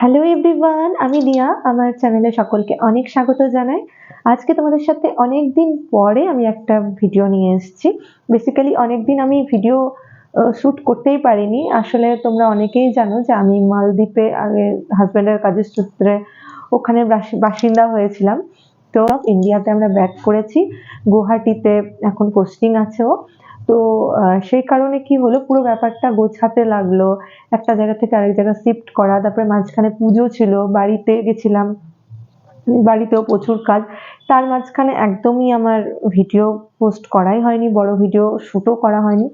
Hello everyone, আমি দিয়া। আমার চ্যানেলে সকলকে অনেক স্বাগত জানাই। আজকে তোমাদের সাথে অনেকদিন পরে আমি একটা ভিডিও নিয়ে এসেছি। বেসিক্যালি অনেকদিন আমি ভিডিও শ্যুট করতেই পারিনি। আসলে তোমরা অনেকেই জানো যে আমি মালদ্বীপে আগে হাসব্যান্ডের কাজের সূত্রে ওখানে বাসিন্দা হয়েছিলাম। তো ইন্ডিয়াতে আমরা ব্যাক করেছি। গুয়াহাটিতে এখন পোস্টিং আছে ও। তো সেই কারণে কি হলো, পুরো ব্যাপারটা গোছাতে লাগলো। একটা জায়গা থেকে আরেক জায়গায় শিফট করা, তারপরে মাঝখানে পুজো ছিল, বাড়িতে গেছিলাম, বাড়িতেও প্রচুর কাজ। তার মাঝখানে একদমই আমার ভিডিও পোস্ট করাই হয়নি, বড় ভিডিও শ্যুটও করা হয়নি।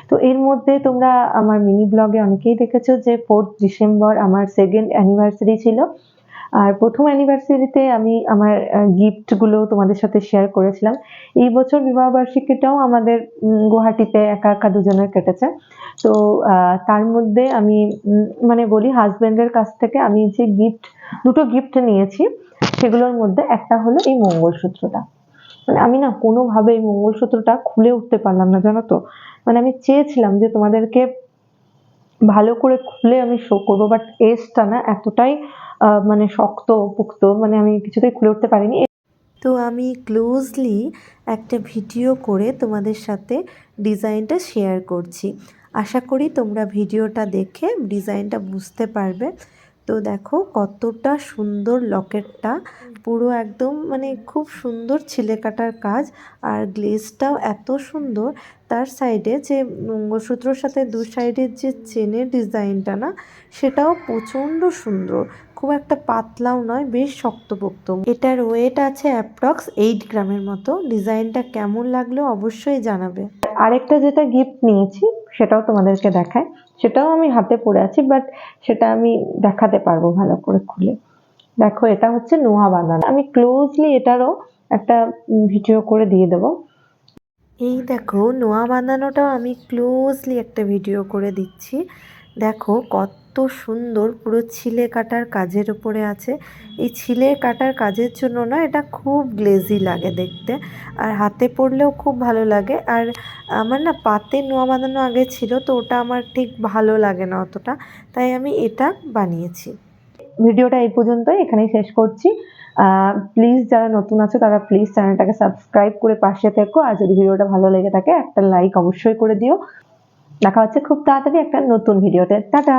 তো এর মধ্যে তোমরা আমার মিনি ব্লগে অনেকেই দেখেছো যে 4th ডিসেম্বর আমার 2nd অ্যানিভার্সারি ছিল। আর প্রথম অ্যানিভার্সারিতে আমি আমার গিফটগুলো তোমাদের সাথে শেয়ার করেছিলাম। এই বছর বিবাহবার্ষিকীটাও আমাদের গুয়াহাটিতে একা একা দুজনের কেটেছে। তো তার মধ্যে আমি মানে বলি, হাজব্যান্ডের কাছ থেকে আমি যে দুটো গিফট নিয়েছি, সেগুলোর মধ্যে একটা হলো এই মঙ্গলসূত্রটা। মানে আমি না কোনোভাবে এই মঙ্গলসূত্রটা খুলে উঠতে পারলাম না, জানো তো। মানে আমি চেয়েছিলাম যে তোমাদেরকে ভালো করে খুলে আমি শো করবো, বাট এজটা না এতটাই মানে শক্ত পোক্ত, মানে আমি কিছুতেই খুলে উঠতে পারিনি। তো আমি ক্লোজলি একটা ভিডিও করে তোমাদের সাথে ডিজাইনটা শেয়ার করছি। আশা করি তোমরা ভিডিওটা দেখে ডিজাইনটা বুঝতে পারবে। তো দেখো কতটা সুন্দর লকেটটা, পুরো একদম মানে খুব সুন্দর ছিলে কাটার কাজ, আর গ্লেজটাও এত সুন্দর। তার সাইডে যে মঙ্গলসূত্রর সাথে দু সাইডের যে চেনের ডিজাইনটা না, সেটাও প্রচণ্ড সুন্দর, খুব একটা পাতলাও নয়, বেশ শক্তপোক্ত। এটার ওয়েট আছে অ্যাপ্রক্স 8 গ্রামের মতো। ডিজাইনটা কেমন লাগলো অবশ্যই জানাবে। আরেকটা যেটা গিফট নিয়েছি সেটাও তোমাদেরকে দেখায়। সেটাও আমি হাতে পরে আছি, বাট সেটা আমি দেখাতে পারবো ভালো করে খুলে। দেখো, এটা হচ্ছে নোয়া বাঁধানো। আমি ক্লোজলি এটারও একটা ভিডিও করে দিয়ে দেবো। এই দেখো নোয়া বাঁধানোটাও আমি ক্লোজলি একটা ভিডিও করে দিচ্ছি। দেখো কত সুন্দর, পুরো ছিলে কাটার কাজের উপরে আছে। এই ছিলে কাটার কাজের জন্য না এটা খুব গ্লেজি লাগে দেখতে, আর হাতে পরলেও খুব ভালো লাগে। আর আমার না পাতে নোয়া বাঁধানো আগে ছিল, তো ওটা আমার ঠিক ভালো লাগে না অতটা, তাই আমি এটা বানিয়েছি। ভিডিওটা এই পর্যন্তই, এখানেই শেষ করছি। প্লিজ যারা নতুন আছো তারা প্লিজ চ্যানেলটাকে সাবস্ক্রাইব করে পাশে থেকো। আর যদি ভিডিওটা ভালো লেগে থাকে একটা লাইক অবশ্যই করে দিও। দেখা হচ্ছে খুব তাড়াতাড়ি একটা নতুন ভিডিওতে। টাটা।